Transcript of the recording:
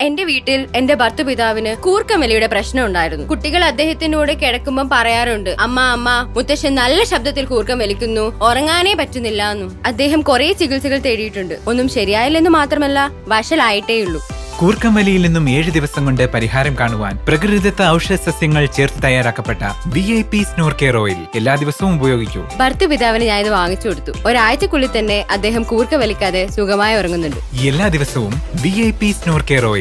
എന്റെ വീട്ടിൽ എന്റെ ഭർത്തൃപിതാവിന് കൂർക്കമലിയുടെ പ്രശ്നം ഉണ്ടായിരുന്നു. കുട്ടികൾ അദ്ദേഹത്തിനോട് കിടക്കുമ്പോൾ പറയാറുണ്ട്, അമ്മ മുത്തശ്ശൻ നല്ല ശബ്ദത്തിൽ കൂർക്കം വലിക്കുന്നു, ഉറങ്ങാനേ പറ്റുന്നില്ല എന്നും. അദ്ദേഹം കുറെ ചികിത്സകൾ തേടിയിട്ടുണ്ട്. ഒന്നും ശരിയായില്ലെന്ന് മാത്രമല്ല, വഷളായിട്ടേയുള്ളൂ. കൂർക്കംവലിയിൽ നിന്നും 7 ദിവസം കൊണ്ട് പരിഹാരം കാണുവാൻ പ്രകൃതിദത്ത ഔഷധ സസ്യങ്ങൾ ചേർത്ത് തയ്യാറാക്കപ്പെട്ട VIP സ്നോർ കെയർ ഓയിൽ എല്ലാ ദിവസവും ഉപയോഗിക്കൂ. ഭർത്തൃപിതാവിന് ഞാൻ ഇത് വാങ്ങിച്ചു കൊടുത്തു. ഒരാഴ്ചക്കുള്ളിൽ തന്നെ അദ്ദേഹം കൂർക്ക വലിക്കാതെ സുഖമായി ഉറങ്ങുന്നുണ്ട്. എല്ലാ ദിവസവും VIP സ്നോർ കെയർ ഓയിൽ.